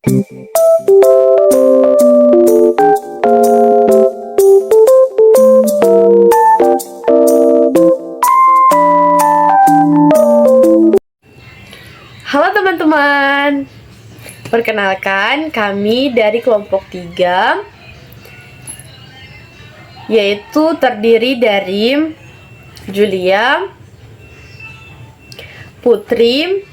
Halo teman-teman, perkenalkan kami dari kelompok 3, yaitu terdiri dari Julia, Putri,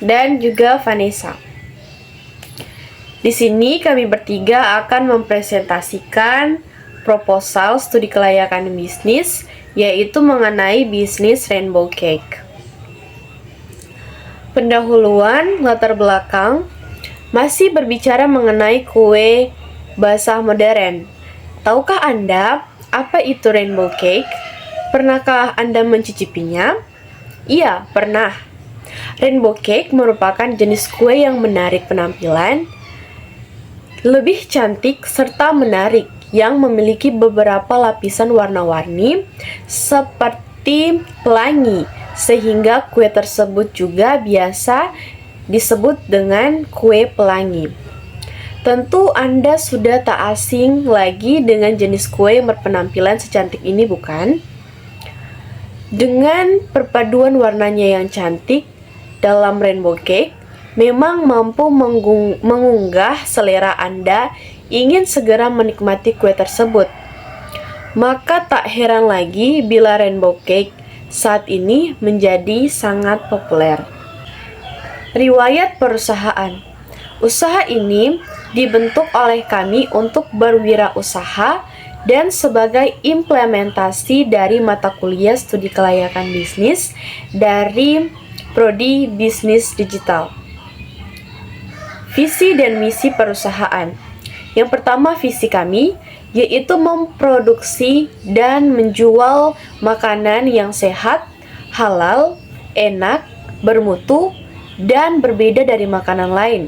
dan juga Vanessa. Di sini kami bertiga akan mempresentasikan proposal studi kelayakan bisnis, yaitu mengenai bisnis Rainbow Cake. Pendahuluan latar belakang masih berbicara mengenai kue basah modern. Tahukah Anda apa itu Rainbow Cake? Pernahkah Anda mencicipinya? Iya, pernah. Rainbow Cake merupakan jenis kue yang menarik penampilan, lebih cantik serta menarik, yang memiliki beberapa lapisan warna-warni seperti pelangi, sehingga kue tersebut juga biasa disebut dengan kue pelangi. Tentu Anda sudah tak asing lagi dengan jenis kue yang berpenampilan secantik ini, bukan? Dengan perpaduan warnanya yang cantik dalam Rainbow Cake, memang mampu mengunggah selera Anda ingin segera menikmati kue tersebut. Maka tak heran lagi bila Rainbow Cake saat ini menjadi sangat populer. Riwayat perusahaan. Usaha ini dibentuk oleh kami untuk berwirausaha dan sebagai implementasi dari mata kuliah studi kelayakan bisnis dari Prodi Bisnis Digital. Visi dan misi perusahaan. Yang pertama, visi kami yaitu memproduksi dan menjual makanan yang sehat, halal, enak, bermutu, dan berbeda dari makanan lain.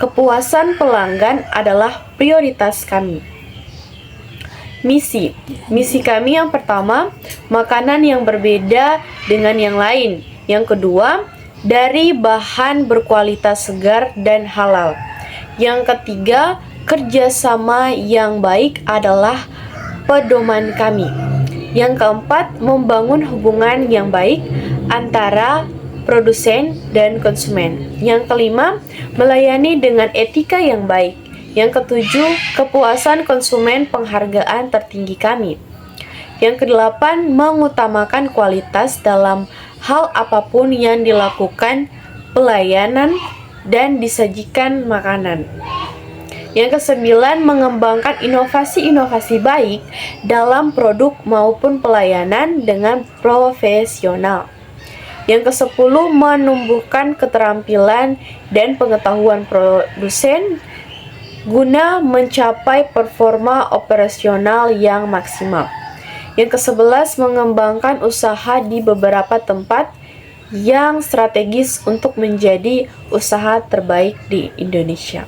Kepuasan pelanggan adalah prioritas kami. Misi kami yang pertama, makanan yang berbeda dengan yang lain. Yang kedua, dari bahan berkualitas segar dan halal. Yang ketiga, kerjasama yang baik adalah pedoman kami. Yang keempat, membangun hubungan yang baik antara produsen dan konsumen. Yang kelima, melayani dengan etika yang baik. Yang ketujuh, kepuasan konsumen penghargaan tertinggi kami. Yang kedelapan, mengutamakan kualitas dalam hal apapun yang dilakukan, pelayanan, dan disajikan makanan. Yang kesembilan, mengembangkan inovasi-inovasi baik dalam produk maupun pelayanan dengan profesional. Yang kesepuluh, menumbuhkan keterampilan dan pengetahuan produsen guna mencapai performa operasional yang maksimal. Yang kesebelas, mengembangkan usaha di beberapa tempat yang strategis untuk menjadi usaha terbaik di Indonesia.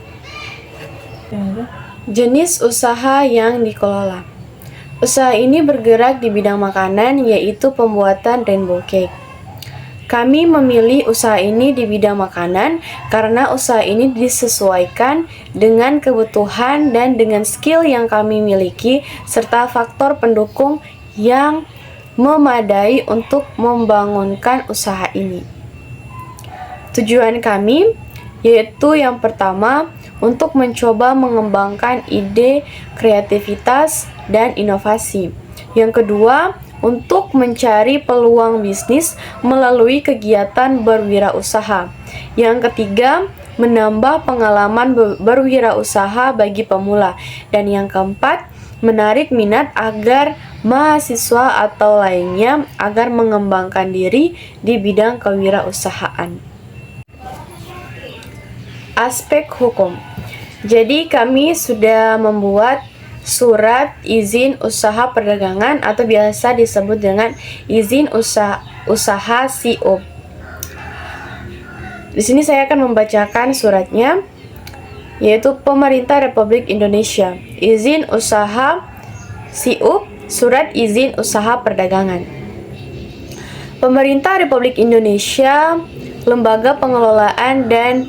Jenis usaha yang dikelola. Usaha ini bergerak di bidang makanan, yaitu pembuatan Rainbow Cake. Kami memilih usaha ini di bidang makanan karena usaha ini disesuaikan dengan kebutuhan dan dengan skill yang kami miliki, serta faktor pendukung yang memadai untuk membangunkan usaha ini. Tujuan kami yaitu yang pertama, untuk mencoba mengembangkan ide, kreativitas, dan inovasi. Yang kedua, untuk mencari peluang bisnis melalui kegiatan berwirausaha. Yang ketiga, menambah pengalaman berwirausaha bagi pemula. Dan yang keempat, menarik minat agar mahasiswa atau lainnya agar mengembangkan diri di bidang kewirausahaan. Aspek hukum. Jadi kami sudah membuat surat izin usaha perdagangan atau biasa disebut dengan izin usaha SIUP. Di sini saya akan membacakan suratnya, yaitu Pemerintah Republik Indonesia. Izin usaha SIUP, Surat Izin Usaha Perdagangan. Pemerintah Republik Indonesia lembaga pengelolaan dan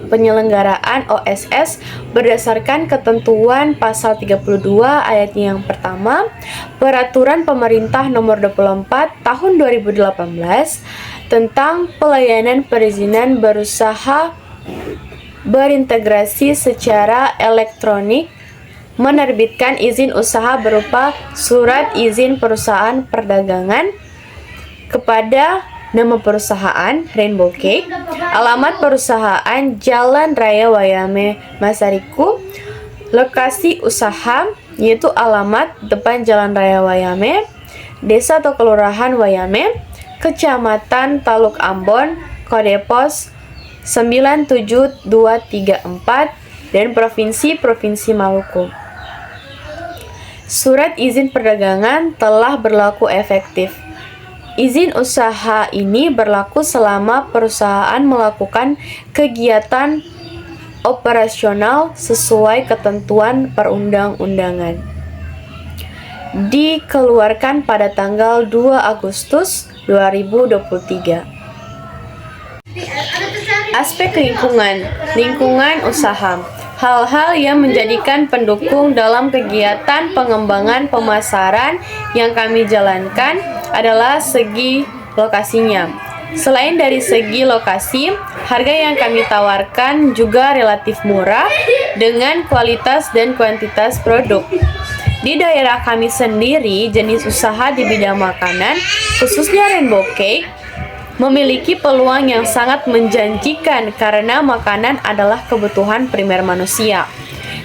penyelenggaraan OSS berdasarkan ketentuan pasal 32 ayat yang pertama Peraturan Pemerintah Nomor 24 Tahun 2018 tentang pelayanan perizinan berusaha berintegrasi secara elektronik menerbitkan izin usaha berupa surat izin perusahaan perdagangan kepada nama perusahaan Rainbow Cake, alamat perusahaan Jalan Raya Wayame Masariku, lokasi usaha yaitu alamat depan Jalan Raya Wayame, desa atau kelurahan Wayame, kecamatan Taluk Ambon, kode pos 97234 dan provinsi Maluku. Surat izin perdagangan telah berlaku efektif. Izin usaha ini berlaku selama perusahaan melakukan kegiatan operasional sesuai ketentuan perundang-undangan. Dikeluarkan pada tanggal 2 Agustus 2023. Aspek lingkungan usaha. Hal-hal yang menjadikan pendukung dalam kegiatan pengembangan pemasaran yang kami jalankan adalah segi lokasinya. Selain dari segi lokasi, harga yang kami tawarkan juga relatif murah dengan kualitas dan kuantitas produk. Di daerah kami sendiri, jenis usaha di bidang makanan, khususnya Rainbow Cake, memiliki peluang yang sangat menjanjikan karena makanan adalah kebutuhan primer manusia.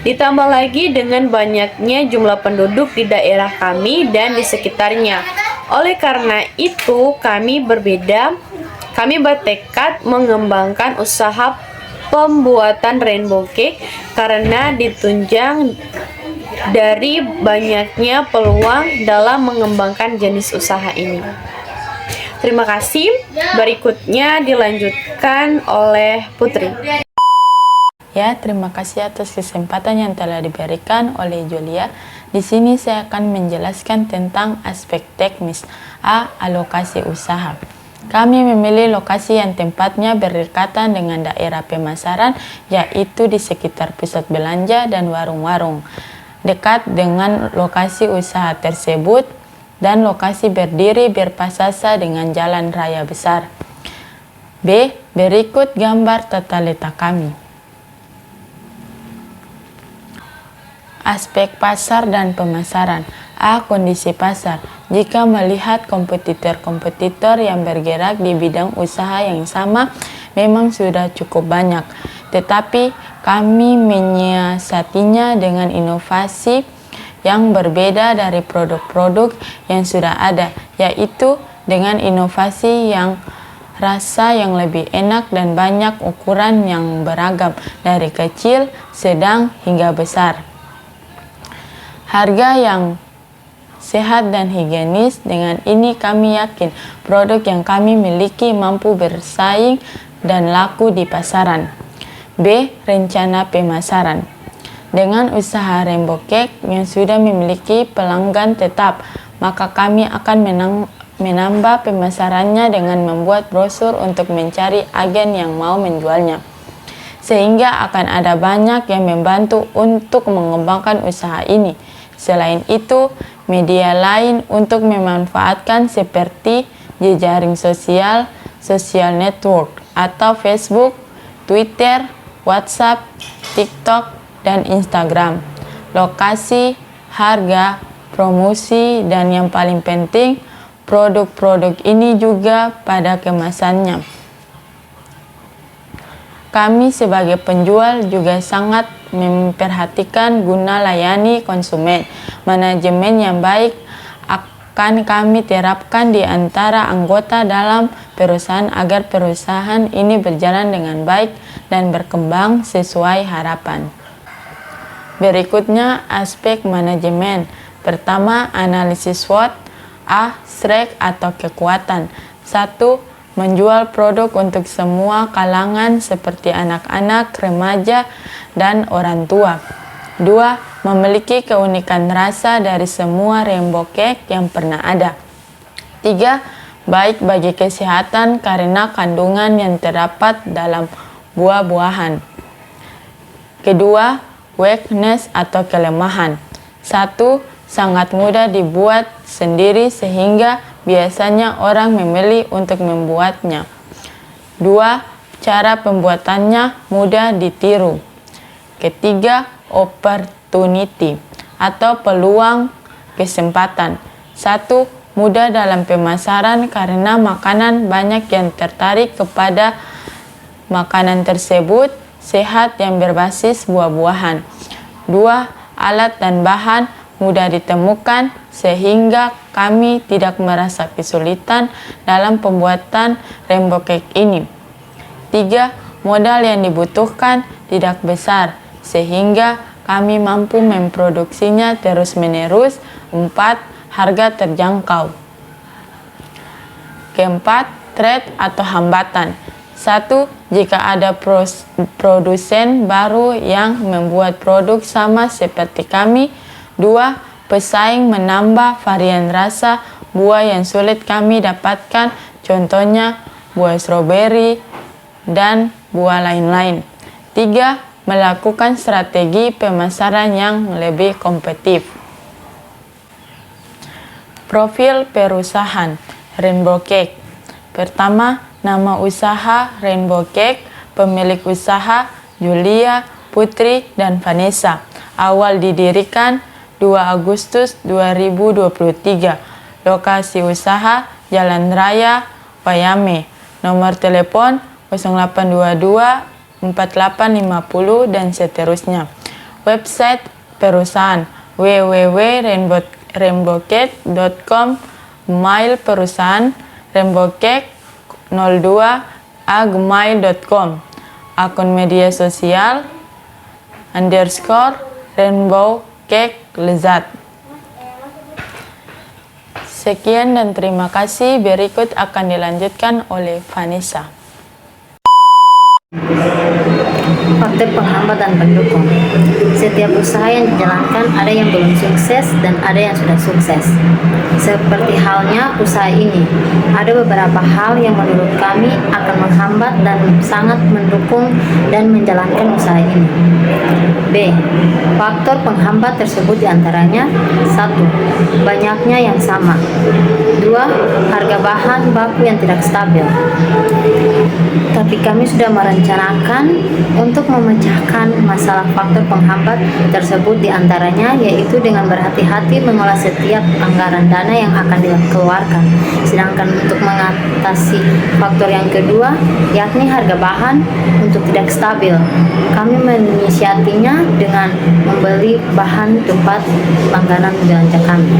Ditambah lagi dengan banyaknya jumlah penduduk di daerah kami dan di sekitarnya. Oleh karena itu, kami bertekad mengembangkan usaha pembuatan Rainbow Cake karena ditunjang dari banyaknya peluang dalam mengembangkan jenis usaha ini. Terima kasih. Berikutnya dilanjutkan oleh Putri. Ya, terima kasih atas kesempatan yang telah diberikan oleh Julia. Di sini saya akan menjelaskan tentang aspek teknis alokasi usaha. Kami memilih lokasi yang tempatnya berdekatan dengan daerah pemasaran, yaitu di sekitar pusat belanja dan warung-warung. Dekat dengan lokasi usaha tersebut, dan lokasi berdiri berpasangan dengan jalan raya besar. B. Berikut gambar tata letak kami. Aspek pasar dan pemasaran. Kondisi pasar. Jika melihat kompetitor-kompetitor yang bergerak di bidang usaha yang sama, memang sudah cukup banyak. Tetapi kami menyiasatinya dengan inovasi yang berbeda dari produk-produk yang sudah ada, yaitu dengan inovasi yang rasa yang lebih enak dan banyak ukuran yang beragam, dari kecil, sedang, hingga besar. Harga yang sehat dan higienis. Dengan ini kami yakin produk yang kami miliki mampu bersaing dan laku di pasaran. B. Rencana pemasaran. Dengan usaha Rainbow Cake yang sudah memiliki pelanggan tetap, maka kami akan menambah pemasarannya dengan membuat brosur untuk mencari agen yang mau menjualnya. Sehingga akan ada banyak yang membantu untuk mengembangkan usaha ini. Selain itu, media lain untuk memanfaatkan seperti jejaring sosial, social network, atau Facebook, Twitter, WhatsApp, TikTok, dan Instagram. Lokasi, harga, promosi, dan yang paling penting, produk-produk ini juga pada kemasannya. Kami sebagai penjual juga sangat memperhatikan guna layani konsumen. Manajemen yang baik akan kami terapkan di antara anggota dalam perusahaan agar perusahaan ini berjalan dengan baik dan berkembang sesuai harapan. Berikutnya aspek manajemen. Pertama, analisis SWOT. Strength atau kekuatan. 1. Menjual produk untuk semua kalangan seperti anak-anak, remaja, dan orang tua. 2. Memiliki keunikan rasa dari semua Rainbow Cake yang pernah ada. 3. baik bagi kesehatan karena kandungan yang terdapat dalam buah-buahan. Kedua, weakness atau kelemahan. 1. Sangat mudah dibuat sendiri sehingga biasanya orang memilih untuk membuatnya. 2. Cara pembuatannya mudah ditiru. Ketiga, opportunity atau peluang kesempatan. 1. Mudah dalam pemasaran karena makanan banyak yang tertarik kepada makanan tersebut, sehat yang berbasis buah-buahan. 2. Alat dan bahan mudah ditemukan sehingga kami tidak merasa kesulitan dalam pembuatan rainbow cake ini. 3. Modal yang dibutuhkan tidak besar sehingga kami mampu memproduksinya terus-menerus. 4. Harga terjangkau. Keempat, threat atau hambatan. 1. Jika ada produsen baru yang membuat produk sama seperti kami. 2. Pesaing menambah varian rasa buah yang sulit kami dapatkan, contohnya buah stroberi dan buah lain-lain. 3. Melakukan strategi pemasaran yang lebih kompetitif. Profil perusahaan Rainbow Cake. Pertama, nama usaha Rainbow Cake, pemilik usaha Julia, Putri, dan Vanessa. Awal didirikan 2 Agustus 2023. Lokasi usaha Jalan Raya, Payame. Nomor telepon 0822 4850 dan seterusnya. Website perusahaan www.rainbowcake.com. Mail perusahaan rainbowcake02@gmail.com. Akun media sosial _rainbowcake_lezat. Sekian dan terima kasih. Berikut akan dilanjutkan oleh Vanessa. Faktor penghambat dan pendukung. Setiap usaha yang dijalankan ada yang belum sukses dan ada yang sudah sukses. Seperti halnya usaha ini, ada beberapa hal yang menurut kami akan menghambat dan sangat mendukung dan menjalankan usaha ini. B. Faktor penghambat tersebut diantaranya 1. Banyaknya yang sama. 2. Harga bahan baku yang tidak stabil. Tapi kami sudah merencanakan untuk memecahkan masalah faktor penghambat tersebut, diantaranya yaitu dengan berhati-hati mengolah setiap anggaran dana yang akan dikeluarkan. Sedangkan untuk mengatasi faktor yang kedua, yakni harga bahan untuk tidak stabil, kami menyiasatinya dengan membeli bahan tempat langganan belanja kami.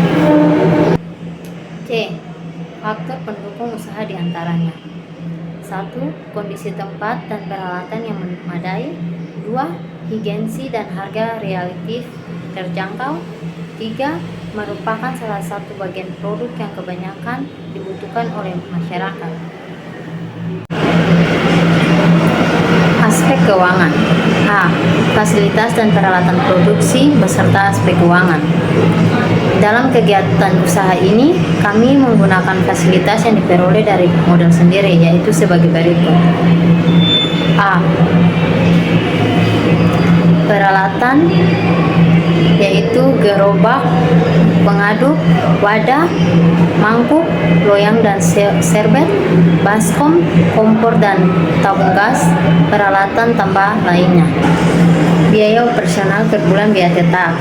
C. Faktor pendukung usaha diantaranya 1. Kondisi tempat dan peralatan yang memadai. 2. Higiensi dan harga relatif terjangkau. 3. Merupakan salah satu bagian produk yang kebanyakan dibutuhkan oleh masyarakat. Aspek keuangan. A. Fasilitas dan peralatan produksi beserta aspek keuangan. Dalam kegiatan usaha ini, kami menggunakan fasilitas yang diperoleh dari modal sendiri, yaitu sebagai berikut. A. Peralatan, yaitu gerobak, pengaduk, wadah, mangkuk, loyang dan serbet, baskom, kompor dan tabung gas, peralatan tambah lainnya. Biaya operasional per bulan biaya tetap.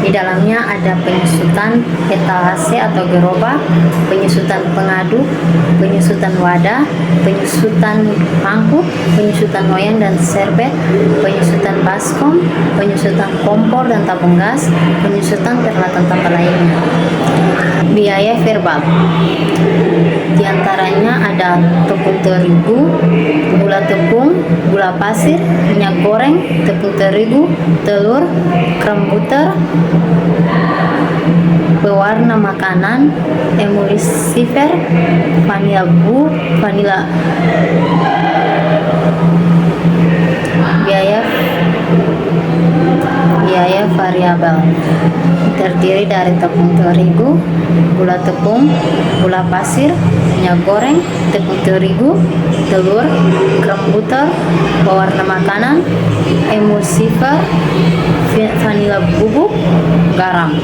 Di dalamnya ada penyusutan etalase atau gerobak, penyusutan pengaduk, penyusutan wadah, penyusutan mangkuk, penyusutan loyang dan serbet, penyusutan baskom, penyusutan kompor dan tabung gas, penyusutan peralatan tambah lainnya. Biaya verbal. Di antaranya ada tepung terigu, gula tepung, gula pasir, minyak goreng, tepung terigu, telur, krem butter, pewarna makanan, emulsifier, vanila. Biaya variabel terdiri dari tepung terigu, gula tepung, gula pasir, minyak goreng, tepung terigu, telur, krem butter, pewarna makanan, emulsifier, vanila bubuk, garam.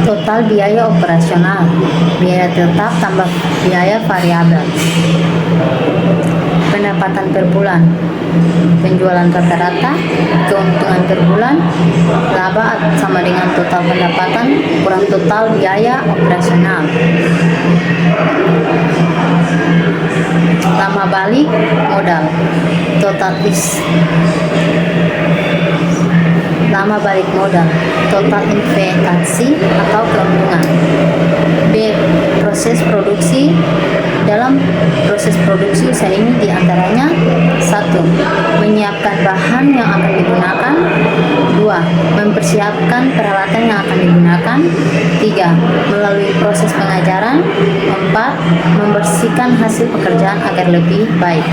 Total biaya operasional, biaya tetap tambah biaya variabel. Pendapatan per bulan, penjualan rata-rata, keuntungan per bulan, laba sama dengan total pendapatan kurang total biaya operasional. Lama balik modal, total lama balik modal, total investasi atau keuntungan. B. Proses produksi. Dalam proses produksi usaha ini diantaranya: 1. Menyiapkan bahan yang akan digunakan. 2. Mempersiapkan peralatan yang akan digunakan. 3. Melalui proses pengajaran. 4. Membersihkan hasil pekerjaan agar lebih baik.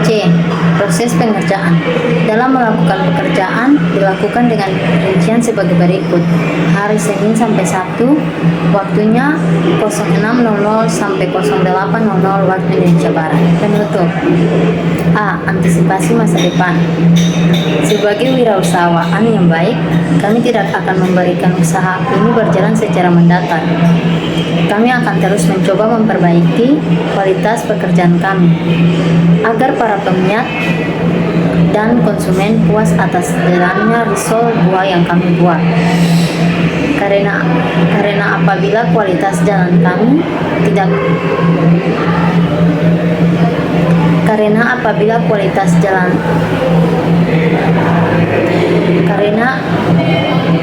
C. Proses pengerjaan. Dalam melakukan pekerjaan dilakukan dengan rincian sebagai berikut: hari Senin sampai Sabtu, waktunya 06.00 sampai 08.00 waktu Indonesia Barat. Penutup. A. Antisipasi masa depan. Sebagai wirausahaan yang baik, kami tidak akan memberikan usaha ini berjalan secara mendatar. Kami akan terus mencoba memperbaiki kualitas pekerjaan kami agar para peminat dan konsumen puas atas jalannya risol buah yang kami buat. Karena apabila kualitas jalan kami tidak karena apabila kualitas jalan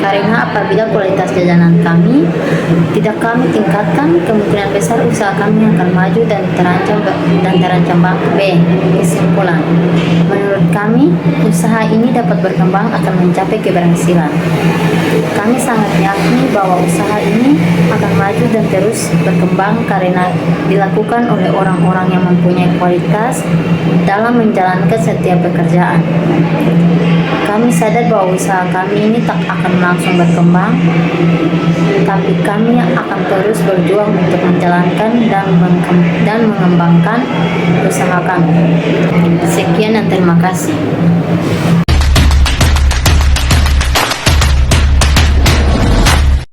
karena apabila kualitas jajanan kami tidak kami tingkatkan, kemungkinan besar usaha kami akan maju dan terancam bangkrut. B. Kesimpulan. Menurut kami, usaha ini dapat berkembang akan mencapai keberhasilan. Kami sangat yakin bahwa usaha ini akan maju dan terus berkembang karena dilakukan oleh orang-orang yang mempunyai kualitas dalam menjalankan setiap pekerjaan. Kami sadar bahwa usaha kami ini tak akan langsung berkembang, tapi kami akan terus berjuang untuk menjalankan dan mengembangkan usaha kami. Sekian dan terima kasih.